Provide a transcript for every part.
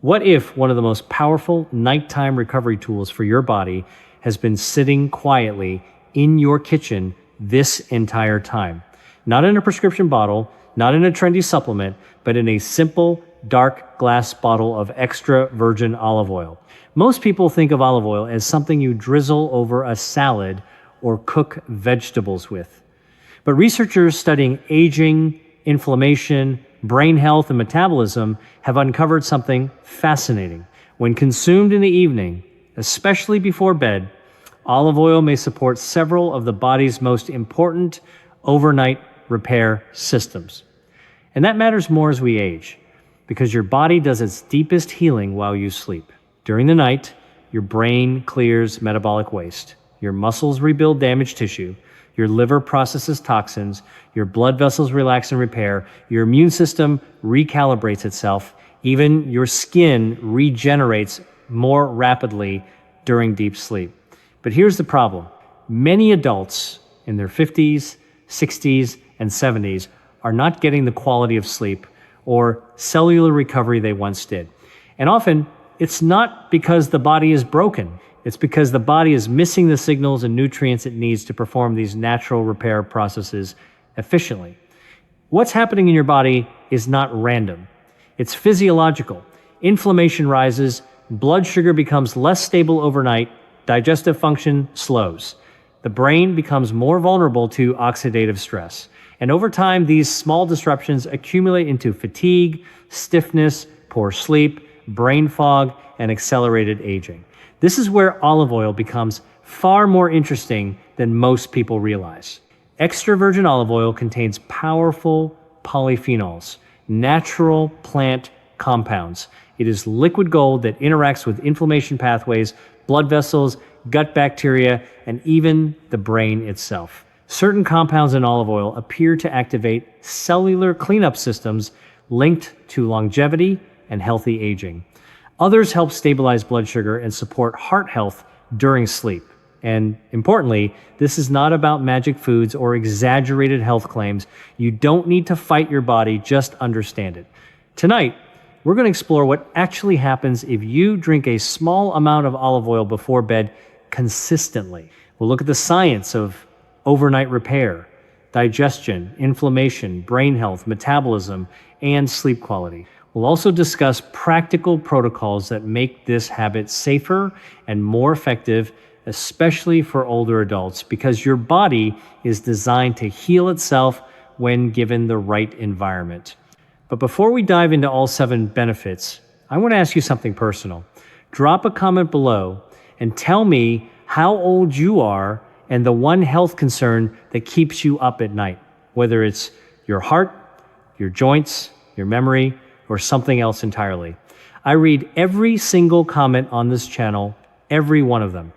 What if one of the most powerful nighttime recovery tools for your body has been sitting quietly in your kitchen this entire time? Not in a prescription bottle, not in a trendy supplement, but in a simple, dark glass bottle of extra virgin olive oil. Most people think of olive oil as something you drizzle over a salad or cook vegetables with. But researchers studying aging, inflammation, brain health, and metabolism have uncovered something fascinating. When consumed in the evening, especially before bed, olive oil may support several of the body's most important overnight repair systems. And that matters more as we age, because your body does its deepest healing while you sleep. During the night, your brain clears metabolic waste, your muscles rebuild damaged tissue, your liver processes toxins, your blood vessels relax and repair, your immune system recalibrates itself, even your skin regenerates more rapidly during deep sleep. But here's the problem. Many adults in their 50s, 60s, and 70s are not getting the quality of sleep or cellular recovery they once did. And often, it's not because the body is broken. It's because the body is missing the signals and nutrients it needs to perform these natural repair processes efficiently. What's happening in your body is not random. It's physiological. Inflammation rises, blood sugar becomes less stable overnight, digestive function slows. The brain becomes more vulnerable to oxidative stress. And over time, these small disruptions accumulate into fatigue, stiffness, poor sleep, brain fog, and accelerated aging. This is where olive oil becomes far more interesting than most people realize. Extra virgin olive oil contains powerful polyphenols, natural plant compounds. It is liquid gold that interacts with inflammation pathways, blood vessels, gut bacteria, and even the brain itself. Certain compounds in olive oil appear to activate cellular cleanup systems linked to longevity and healthy aging. Others help stabilize blood sugar and support heart health during sleep. And importantly, this is not about magic foods or exaggerated health claims. You don't need to fight your body, just understand it. Tonight, we're going to explore what actually happens if you drink a small amount of olive oil before bed consistently. We'll look at the science of overnight repair, digestion, inflammation, brain health, metabolism, and sleep quality. We'll also discuss practical protocols that make this habit safer and more effective, especially for older adults, because your body is designed to heal itself when given the right environment. But before we dive into all 7 benefits, I want to ask you something personal. Drop a comment below and tell me how old you are and the one health concern that keeps you up at night, whether it's your heart, your joints, your memory, or something else entirely. I read every single comment on this channel, every one of them.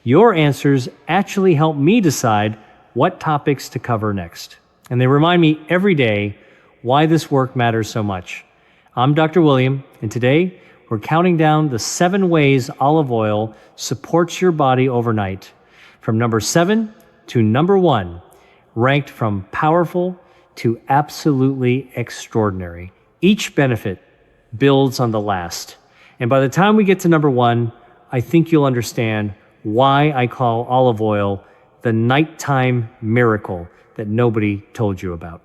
Your answers actually help me decide what topics to cover next. And they remind me every day why this work matters so much. I'm Dr. William, and today we're counting down the 7 ways olive oil supports your body overnight, from number 7 to number 1, ranked from powerful to absolutely extraordinary. Each benefit builds on the last. And by the time we get to number 1, I think you'll understand why I call olive oil the nighttime miracle that nobody told you about.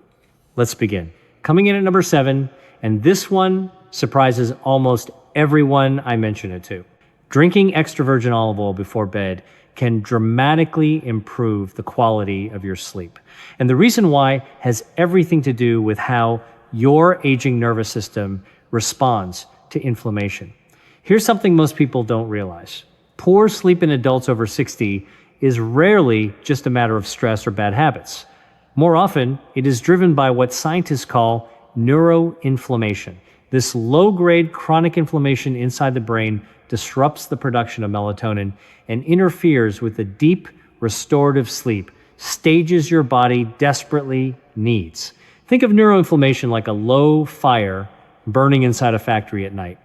Let's begin. Coming in at number 7, and this one surprises almost everyone I mention it to. Drinking extra virgin olive oil before bed can dramatically improve the quality of your sleep. And the reason why has everything to do with how your aging nervous system responds to inflammation. Here's something most people don't realize. Poor sleep in adults over 60 is rarely just a matter of stress or bad habits. More often, it is driven by what scientists call neuroinflammation. This low-grade chronic inflammation inside the brain disrupts the production of melatonin and interferes with the deep restorative sleep stages your body desperately needs. Think of neuroinflammation like a low fire burning inside a factory at night.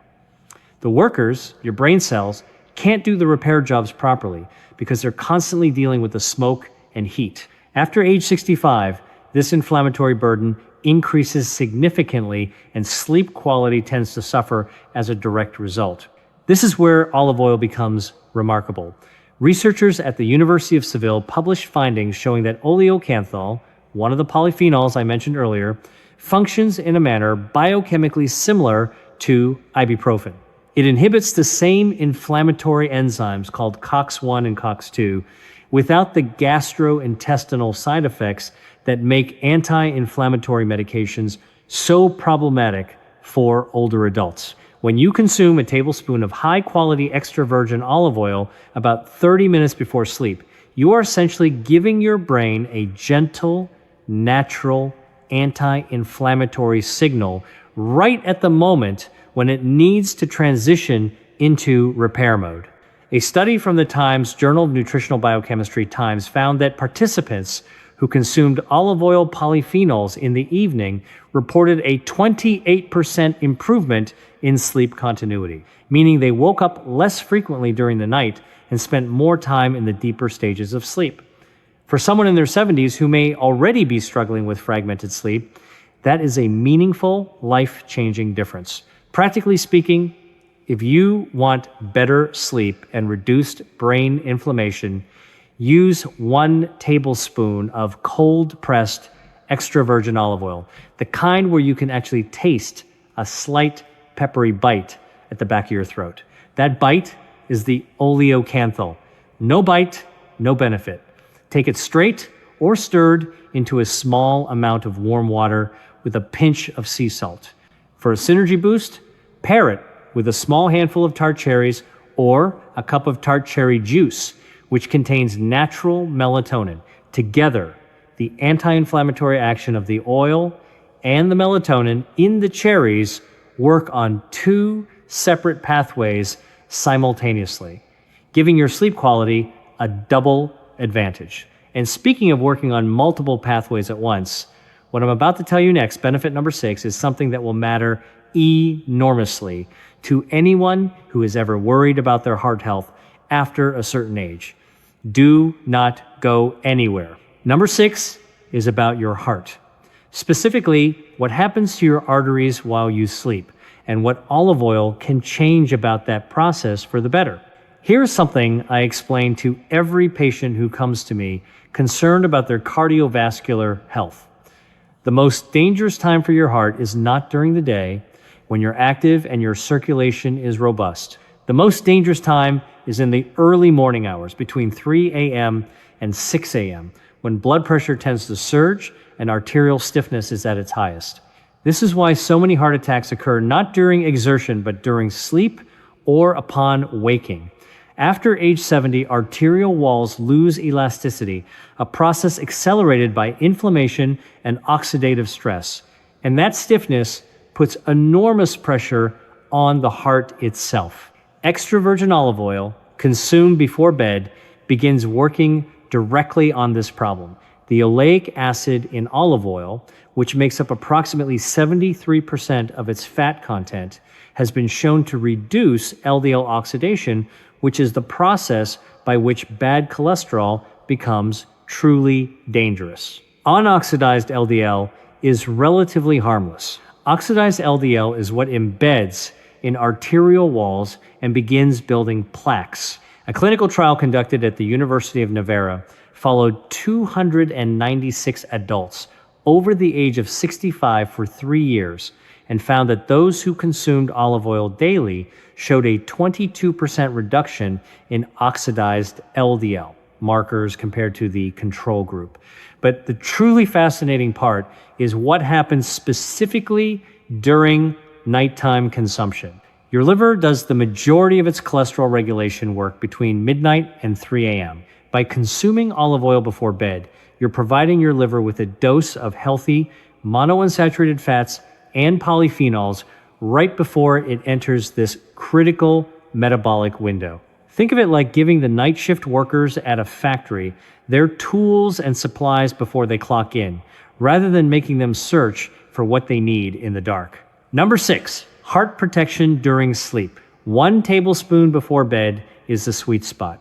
The workers, your brain cells, can't do the repair jobs properly because they're constantly dealing with the smoke and heat. After age 65, this inflammatory burden increases significantly and sleep quality tends to suffer as a direct result. This is where olive oil becomes remarkable. Researchers at the University of Seville published findings showing that oleocanthal, one of the polyphenols I mentioned earlier, functions in a manner biochemically similar to ibuprofen. It inhibits the same inflammatory enzymes called COX-1 and COX-2 without the gastrointestinal side effects that make anti-inflammatory medications so problematic for older adults. When you consume a tablespoon of high-quality extra virgin olive oil about 30 minutes before sleep, you are essentially giving your brain a gentle, natural, anti-inflammatory signal right at the moment when it needs to transition into repair mode. A study from the Times Journal of Nutritional Biochemistry Times found that participants who consumed olive oil polyphenols in the evening reported a 28% improvement in sleep continuity, meaning they woke up less frequently during the night and spent more time in the deeper stages of sleep. For someone in their 70s who may already be struggling with fragmented sleep, that is a meaningful, life-changing difference. Practically speaking, if you want better sleep and reduced brain inflammation, use 1 tablespoon of cold-pressed extra virgin olive oil, the kind where you can actually taste a slight peppery bite at the back of your throat. That bite is the oleocanthal. No bite, no benefit. Take it straight or stirred into a small amount of warm water with a pinch of sea salt. For a synergy boost, pair it with a small handful of tart cherries or a cup of tart cherry juice, which contains natural melatonin. Together, the anti-inflammatory action of the oil and the melatonin in the cherries work on 2 separate pathways simultaneously, giving your sleep quality a double advantage. And speaking of working on multiple pathways at once, what I'm about to tell you next, benefit number 6, is something that will matter enormously to anyone who is ever worried about their heart health after a certain age. Do not go anywhere. Number 6 is about your heart. Specifically, what happens to your arteries while you sleep, and what olive oil can change about that process for the better. Here's something I explain to every patient who comes to me concerned about their cardiovascular health. The most dangerous time for your heart is not during the day when you're active and your circulation is robust. The most dangerous time is in the early morning hours between 3 a.m. and 6 a.m. when blood pressure tends to surge and arterial stiffness is at its highest. This is why so many heart attacks occur not during exertion but during sleep or upon waking. After age 70, arterial walls lose elasticity, a process accelerated by inflammation and oxidative stress. And that stiffness puts enormous pressure on the heart itself. Extra virgin olive oil, consumed before bed, begins working directly on this problem. The oleic acid in olive oil, which makes up approximately 73% of its fat content, has been shown to reduce LDL oxidation, which is the process by which bad cholesterol becomes truly dangerous. Unoxidized LDL is relatively harmless. Oxidized LDL is what embeds in arterial walls and begins building plaques. A clinical trial conducted at the University of Navarra followed 296 adults over the age of 65 for 3 years and found that those who consumed olive oil daily showed a 22% reduction in oxidized LDL markers compared to the control group. But the truly fascinating part is what happens specifically during nighttime consumption. Your liver does the majority of its cholesterol regulation work between midnight and 3 a.m. By consuming olive oil before bed, you're providing your liver with a dose of healthy monounsaturated fats and polyphenols right before it enters this critical metabolic window. Think of it like giving the night shift workers at a factory their tools and supplies before they clock in, rather than making them search for what they need in the dark. Number 6, heart protection during sleep. 1 tablespoon before bed is the sweet spot.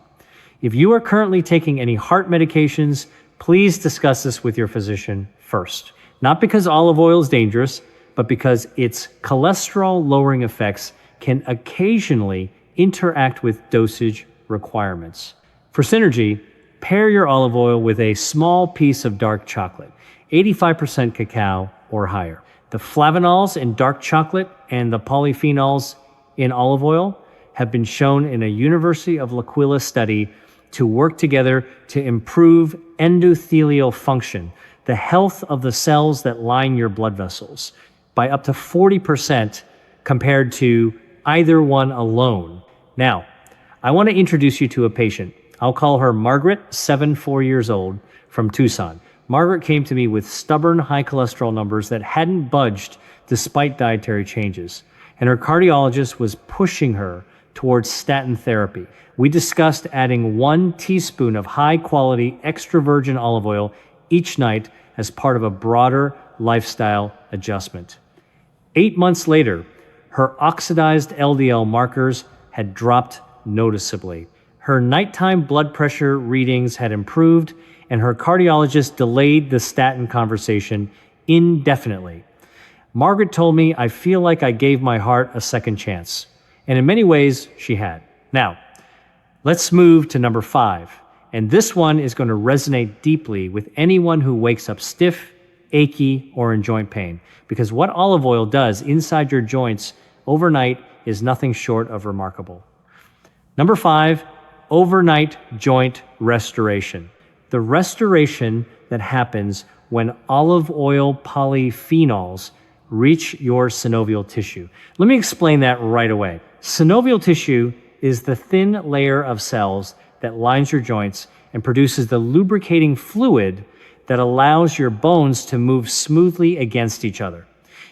If you are currently taking any heart medications, please discuss this with your physician first. Not because olive oil is dangerous, but because its cholesterol-lowering effects can occasionally interact with dosage requirements. For synergy, pair your olive oil with a small piece of dark chocolate, 85% cacao or higher. The flavonols in dark chocolate and the polyphenols in olive oil have been shown in a University of L'Aquila study to work together to improve endothelial function, the health of the cells that line your blood vessels, by up to 40% compared to either one alone. Now, I want to introduce you to a patient. I'll call her Margaret, 74 years old, from Tucson. Margaret came to me with stubborn high cholesterol numbers that hadn't budged despite dietary changes, and her cardiologist was pushing her towards statin therapy. We discussed adding 1 teaspoon of high-quality extra virgin olive oil each night as part of a broader lifestyle adjustment. 8 months later, her oxidized LDL markers had dropped noticeably. Her nighttime blood pressure readings had improved, and her cardiologist delayed the statin conversation indefinitely. Margaret told me, "I feel like I gave my heart a second chance." And in many ways, she had. Now, let's move to number 5. And this one is going to resonate deeply with anyone who wakes up stiff, achy, or in joint pain. Because what olive oil does inside your joints overnight is nothing short of remarkable. Number 5, overnight joint restoration. The restoration that happens when olive oil polyphenols reach your synovial tissue. Let me explain that right away. Synovial tissue is the thin layer of cells that lines your joints and produces the lubricating fluid that allows your bones to move smoothly against each other.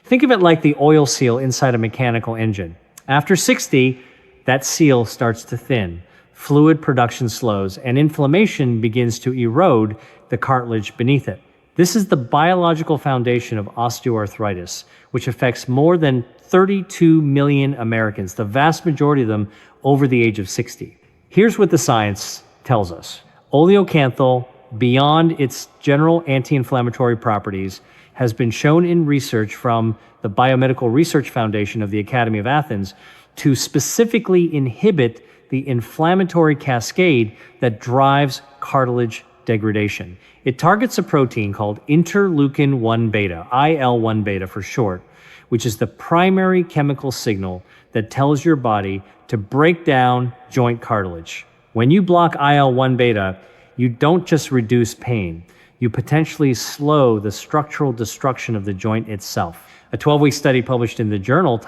Think of it like the oil seal inside a mechanical engine. After 60, that seal starts to thin, fluid production slows, and inflammation begins to erode the cartilage beneath it. This is the biological foundation of osteoarthritis, which affects more than 32 million Americans, the vast majority of them over the age of 60. Here's what the science tells us. Oleocanthal, beyond its general anti-inflammatory properties, has been shown in research from the Biomedical Research Foundation of the Academy of Athens to specifically inhibit the inflammatory cascade that drives cartilage degradation. It targets a protein called interleukin-1 beta, IL-1 beta for short, which is the primary chemical signal that tells your body to break down joint cartilage. When you block IL-1 beta, you don't just reduce pain, you potentially slow the structural destruction of the joint itself. A 12-week study published in the journal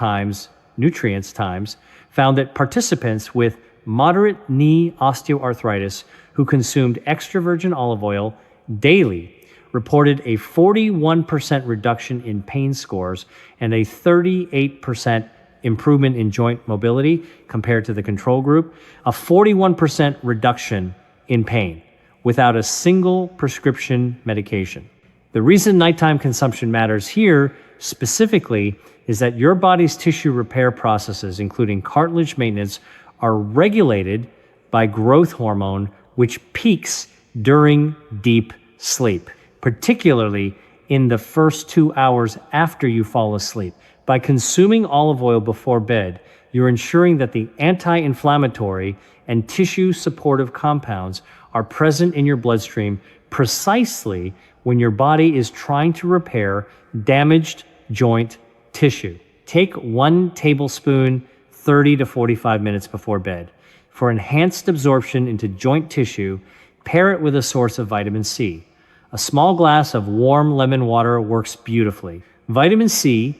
Nutrients Times, found that participants with moderate knee osteoarthritis who consumed extra virgin olive oil daily reported a 41% reduction in pain scores and a 38% improvement in joint mobility compared to the control group, a 41% reduction in pain without a single prescription medication. The reason nighttime consumption matters here specifically is that your body's tissue repair processes, including cartilage maintenance, are regulated by growth hormone, which peaks during deep sleep, particularly in the first 2 hours after you fall asleep. By consuming olive oil before bed, you're ensuring that the anti-inflammatory and tissue-supportive compounds are present in your bloodstream precisely when your body is trying to repair damaged joint tissue. Take 1 tablespoon 30 to 45 minutes before bed. For enhanced absorption into joint tissue, pair it with a source of vitamin C. A small glass of warm lemon water works beautifully. Vitamin C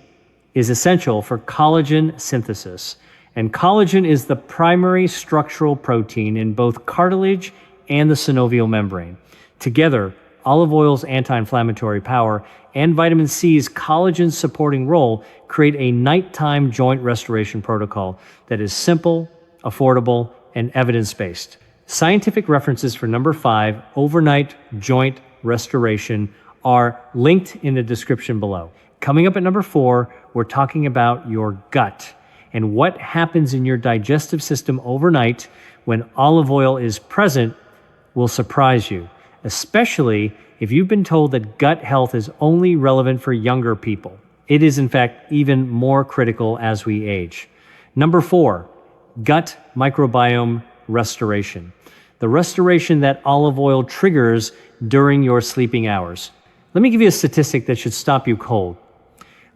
is essential for collagen synthesis, and collagen is the primary structural protein in both cartilage and the synovial membrane. Together, olive oil's anti-inflammatory power and vitamin C's collagen-supporting role create a nighttime joint restoration protocol that is simple, affordable, and evidence-based. Scientific references for number 5, overnight joint restoration, are linked in the description below. Coming up at number 4, we're talking about your gut and what happens in your digestive system overnight when olive oil is present will surprise you, especially if you've been told that gut health is only relevant for younger people, it is in fact even more critical as we age. Number 4, gut microbiome restoration. The restoration that olive oil triggers during your sleeping hours. Let me give you a statistic that should stop you cold.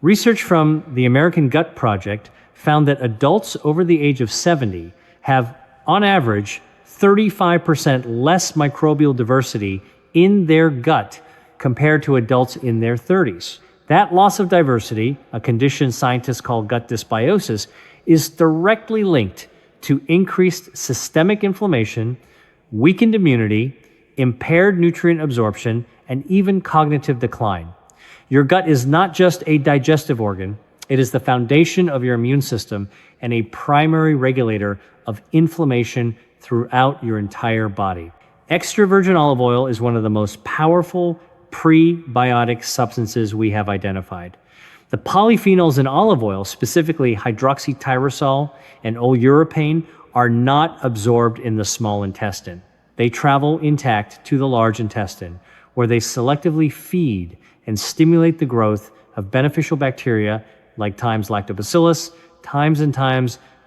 Research from the American Gut Project found that adults over the age of 70 have, on average, 35% less microbial diversity in their gut compared to adults in their 30s. That loss of diversity, a condition scientists call gut dysbiosis, is directly linked to increased systemic inflammation, weakened immunity, impaired nutrient absorption, and even cognitive decline. Your gut is not just a digestive organ, it is the foundation of your immune system and a primary regulator of inflammation throughout your entire body. Extra virgin olive oil is one of the most powerful prebiotic substances we have identified. The polyphenols in olive oil, specifically hydroxytyrosol and oleuropein, are not absorbed in the small intestine. They travel intact to the large intestine, where they selectively feed and stimulate the growth of beneficial bacteria like times lactobacillus, times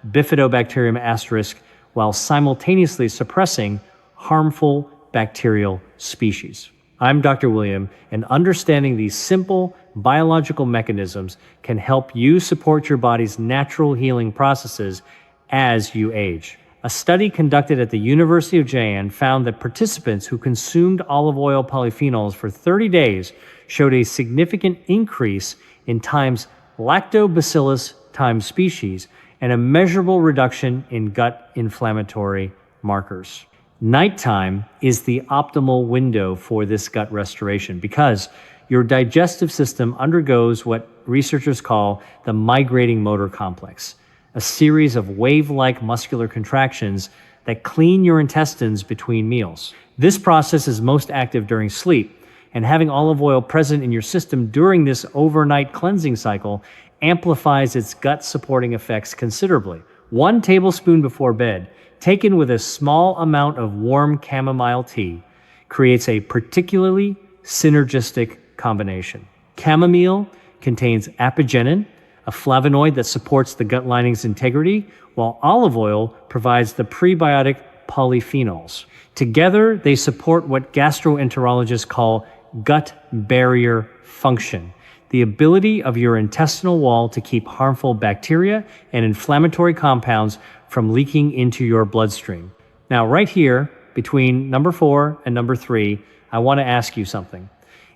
bifidobacterium asterisk, while simultaneously suppressing harmful bacterial species. I'm Dr. William, and understanding these simple biological mechanisms can help you support your body's natural healing processes as you age. A study conducted at the University of Japan found that participants who consumed olive oil polyphenols for 30 days showed a significant increase in times lactobacillus times species and a measurable reduction in gut inflammatory markers. Nighttime is the optimal window for this gut restoration because your digestive system undergoes what researchers call the migrating motor complex, a series of wave-like muscular contractions that clean your intestines between meals. This process is most active during sleep, and having olive oil present in your system during this overnight cleansing cycle amplifies its gut-supporting effects considerably. 1 tablespoon before bed, taken with a small amount of warm chamomile tea, creates a particularly synergistic combination. Chamomile contains apigenin, a flavonoid that supports the gut lining's integrity, while olive oil provides the prebiotic polyphenols. Together, they support what gastroenterologists call gut barrier function, the ability of your intestinal wall to keep harmful bacteria and inflammatory compounds from leaking into your bloodstream. Now, right here, between number 4 and number 3, I want to ask you something.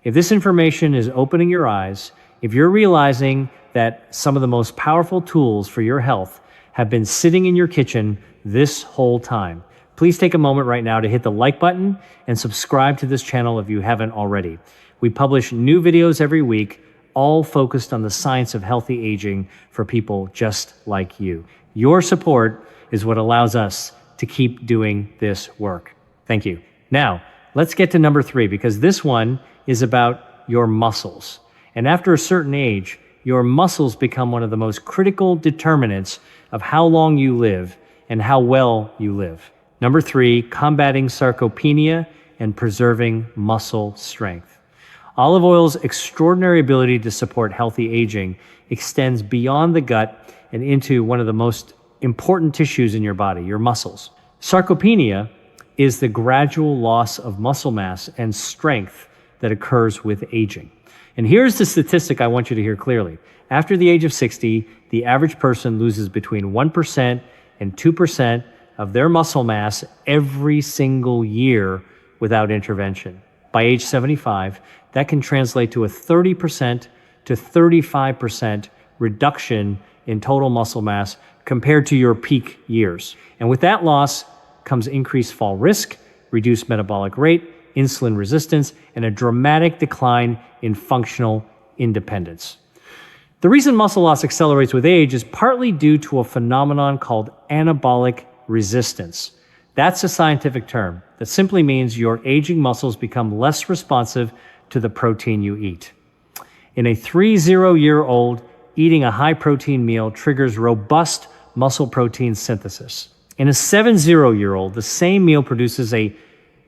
If this information is opening your eyes, if you're realizing that some of the most powerful tools for your health have been sitting in your kitchen this whole time, please take a moment right now to hit the like button and subscribe to this channel if you haven't already. We publish new videos every week, all focused on the science of healthy aging for people just like you. Your support is what allows us to keep doing this work. Thank you. Now, let's get to number 3, because this one is about your muscles. And after a certain age, your muscles become one of the most critical determinants of how long you live and how well you live. Number 3, combating sarcopenia and preserving muscle strength. Olive oil's extraordinary ability to support healthy aging extends beyond the gut and into one of the most important tissues in your body, your muscles. Sarcopenia is the gradual loss of muscle mass and strength that occurs with aging. And here's the statistic I want you to hear clearly. After the age of 60, the average person loses between 1% and 2% of their muscle mass every single year without intervention. By age 75, that can translate to a 30% to 35% reduction in total muscle mass compared to your peak years. And with that loss comes increased fall risk, reduced metabolic rate, insulin resistance, and a dramatic decline in functional independence. The reason muscle loss accelerates with age is partly due to a phenomenon called anabolic resistance. That's a scientific term that simply means your aging muscles become less responsive to the protein you eat. In a 30-year-old, eating a high-protein meal triggers robust muscle protein synthesis. In a 70-year-old, the same meal produces a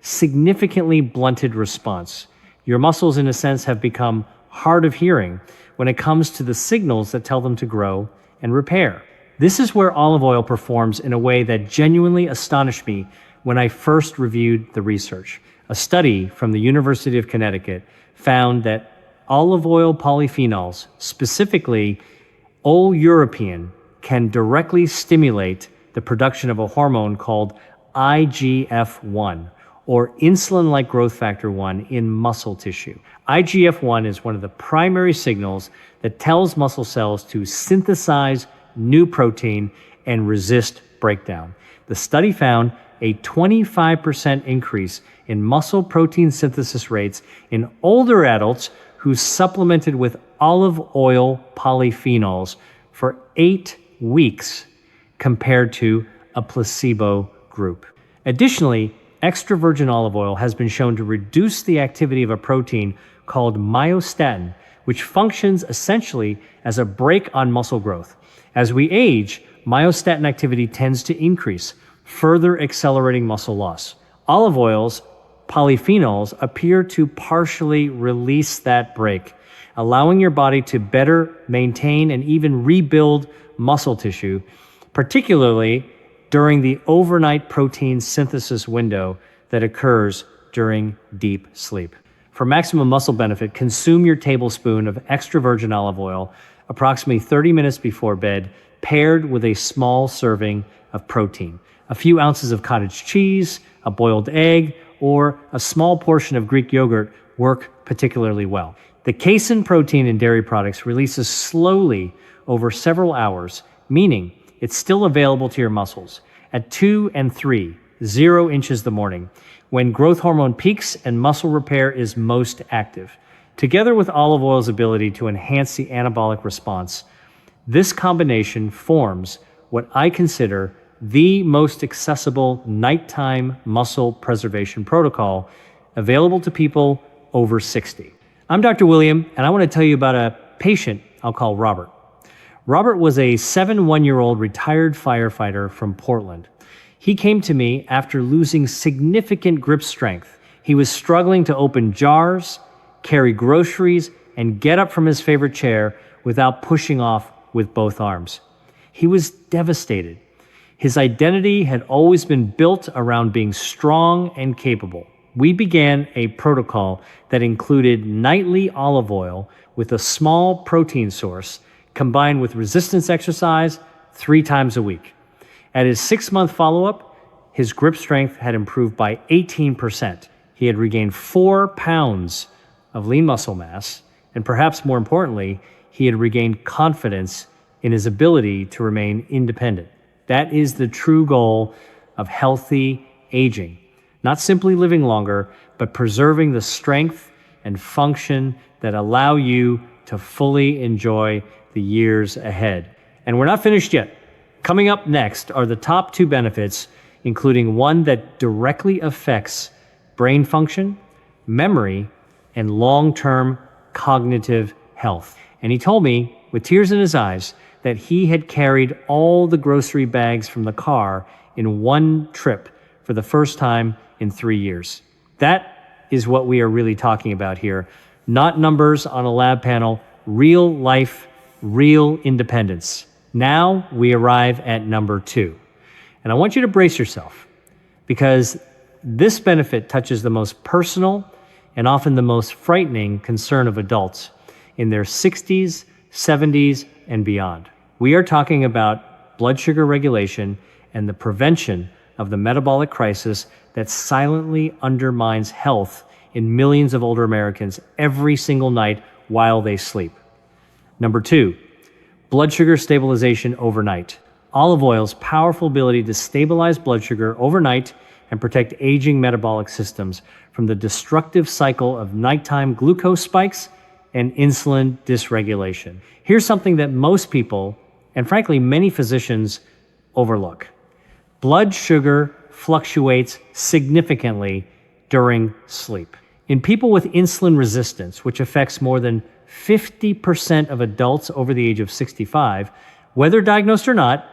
significantly blunted response. Your muscles, in a sense, have become hard of hearing when it comes to the signals that tell them to grow and repair. This is where olive oil performs in a way that genuinely astonished me when I first reviewed the research. A study from the University of Connecticut found that olive oil polyphenols, specifically oleuropein, can directly stimulate the production of a hormone called IGF-1, or insulin-like growth factor 1 in muscle tissue. IGF-1 is one of the primary signals that tells muscle cells to synthesize new protein and resist breakdown. The study found a 25% increase in muscle protein synthesis rates in older adults who supplemented with olive oil polyphenols for 8 weeks compared to a placebo group. Additionally, extra virgin olive oil has been shown to reduce the activity of a protein called myostatin, which functions essentially as a brake on muscle growth. As we age, myostatin activity tends to increase, further accelerating muscle loss. Olive oil's polyphenols appear to partially release that brake, allowing your body to better maintain and even rebuild muscle tissue, particularly during the overnight protein synthesis window that occurs during deep sleep. For maximum muscle benefit, consume your tablespoon of extra virgin olive oil approximately 30 minutes before bed, paired with a small serving of protein. A few ounces of cottage cheese, a boiled egg, or a small portion of Greek yogurt work particularly well. The casein protein in dairy products releases slowly over several hours, meaning it's still available to your muscles at 2 and 3, 0 inches the morning, when growth hormone peaks and muscle repair is most active. Together with olive oil's ability to enhance the anabolic response, this combination forms what I consider the most accessible nighttime muscle preservation protocol available to people over 60. I'm Dr. William, and I want to tell you about a patient I'll call Robert. Robert was a 71-year-old retired firefighter from Portland. He came to me after losing significant grip strength. He was struggling to open jars, carry groceries, and get up from his favorite chair without pushing off with both arms. He was devastated. His identity had always been built around being strong and capable. We began a protocol that included nightly olive oil with a small protein source combined with resistance exercise 3 times a week. At his 6-month follow-up, his grip strength had improved by 18%. He had regained 4 pounds of lean muscle mass, and perhaps more importantly, he had regained confidence in his ability to remain independent. That is the true goal of healthy aging. Not simply living longer, but preserving the strength and function that allow you to fully enjoy the years ahead. And we're not finished yet. Coming up next are the top 2 benefits, including one that directly affects brain function, memory, and long-term cognitive health. And he told me, with tears in his eyes, that he had carried all the grocery bags from the car in one trip for the first time in 3 years. That is what we are really talking about here. Not numbers on a lab panel, real life, real independence. Now we arrive at number 2. And I want you to brace yourself, because this benefit touches the most personal and often the most frightening concern of adults in their 60s, 70s, and beyond. We are talking about blood sugar regulation and the prevention of the metabolic crisis that silently undermines health in millions of older Americans every single night while they sleep. Number 2, blood sugar stabilization overnight. Olive oil's powerful ability to stabilize blood sugar overnight and protect aging metabolic systems from the destructive cycle of nighttime glucose spikes and insulin dysregulation. Here's something that most people, and frankly many physicians, overlook. Blood sugar fluctuates significantly during sleep. In people with insulin resistance, which affects more than 50% of adults over the age of 65, whether diagnosed or not,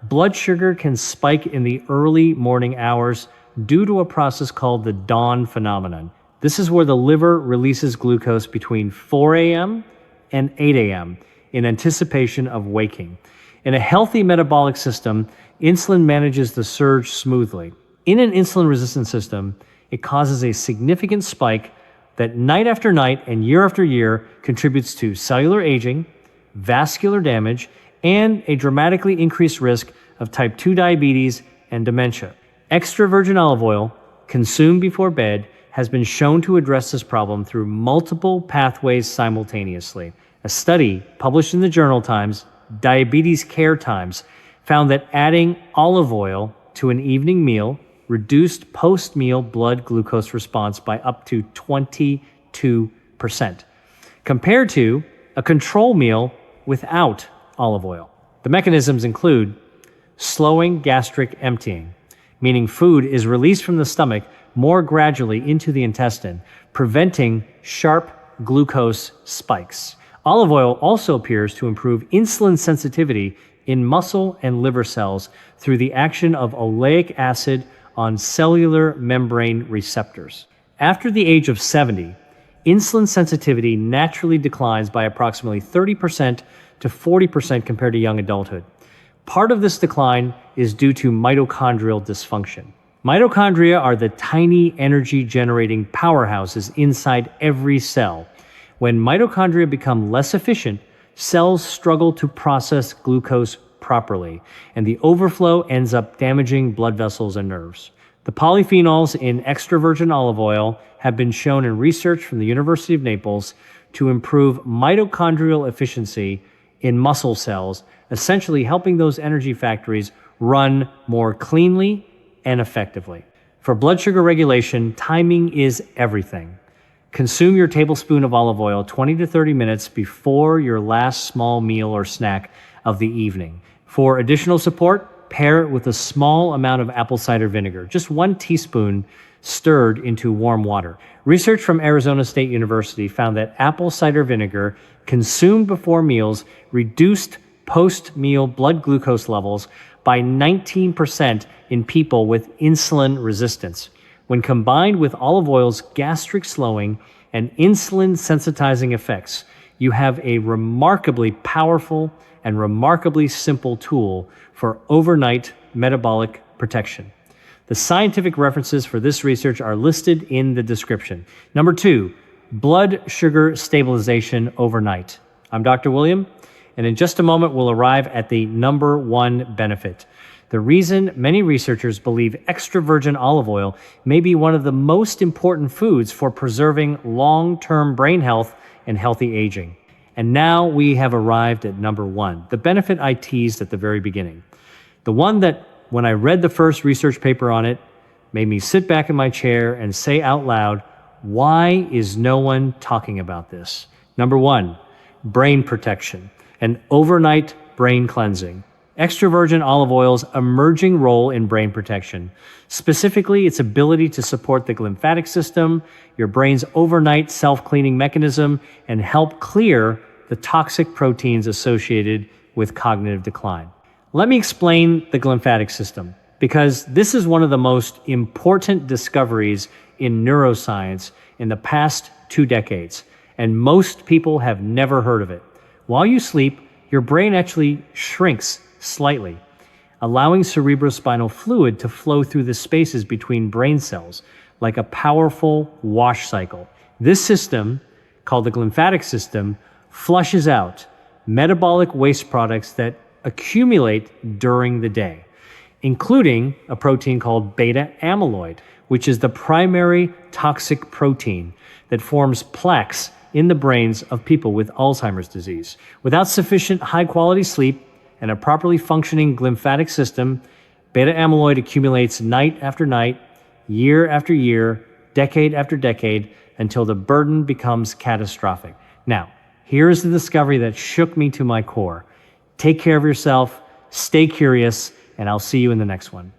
blood sugar can spike in the early morning hours due to a process called the dawn phenomenon. This is where the liver releases glucose between 4 a.m. and 8 a.m. in anticipation of waking. In a healthy metabolic system, insulin manages the surge smoothly. In an insulin-resistant system, it causes a significant spike that night after night and year after year contributes to cellular aging, vascular damage, and a dramatically increased risk of type 2 diabetes and dementia. Extra virgin olive oil, consumed before bed, has been shown to address this problem through multiple pathways simultaneously. A study published in the Journal Times, Diabetes Care Times, found that adding olive oil to an evening meal reduced post-meal blood glucose response by up to 22%, compared to a control meal without olive oil. The mechanisms include slowing gastric emptying, meaning food is released from the stomach more gradually into the intestine, preventing sharp glucose spikes. Olive oil also appears to improve insulin sensitivity in muscle and liver cells through the action of oleic acid on cellular membrane receptors. After the age of 70, insulin sensitivity naturally declines by approximately 30% to 40% compared to young adulthood. Part of this decline is due to mitochondrial dysfunction. Mitochondria are the tiny energy-generating powerhouses inside every cell. When mitochondria become less efficient, cells struggle to process glucose properly, and the overflow ends up damaging blood vessels and nerves. The polyphenols in extra virgin olive oil have been shown in research from the University of Naples to improve mitochondrial efficiency in muscle cells, essentially helping those energy factories run more cleanly and effectively. For blood sugar regulation, timing is everything. Consume your tablespoon of olive oil 20 to 30 minutes before your last small meal or snack of the evening. For additional support, pair it with a small amount of apple cider vinegar, just 1 teaspoon stirred into warm water. Research from Arizona State University found that apple cider vinegar consumed before meals reduced post-meal blood glucose levels by 19% in people with insulin resistance. When combined with olive oil's gastric slowing and insulin sensitizing effects, you have a remarkably powerful and remarkably simple tool for overnight metabolic protection. The scientific references for this research are listed in the description. Number 2, blood sugar stabilization overnight. I'm Dr. William, and in just a moment we'll arrive at the number 1 benefit. The reason many researchers believe extra virgin olive oil may be one of the most important foods for preserving long-term brain health and healthy aging. And now we have arrived at number 1, the benefit I teased at the very beginning. The one that, when I read the first research paper on it, made me sit back in my chair and say out loud, why is no one talking about this? Number 1, brain protection, and overnight brain cleansing. Extra virgin olive oil's emerging role in brain protection, specifically its ability to support the lymphatic system, your brain's overnight self-cleaning mechanism, and help clear the toxic proteins associated with cognitive decline. Let me explain the lymphatic system, because this is one of the most important discoveries in neuroscience in the past 2 decades, and most people have never heard of it. While you sleep, your brain actually shrinks slightly, allowing cerebrospinal fluid to flow through the spaces between brain cells like a powerful wash cycle. This system, called the lymphatic system, flushes out metabolic waste products that accumulate during the day, including a protein called beta amyloid, which is the primary toxic protein that forms plaques in the brains of people with Alzheimer's disease. Without sufficient high-quality sleep and a properly functioning lymphatic system, beta amyloid accumulates night after night, year after year, decade after decade, until the burden becomes catastrophic. Now, here's the discovery that shook me to my core. Take care of yourself, stay curious, and I'll see you in the next one.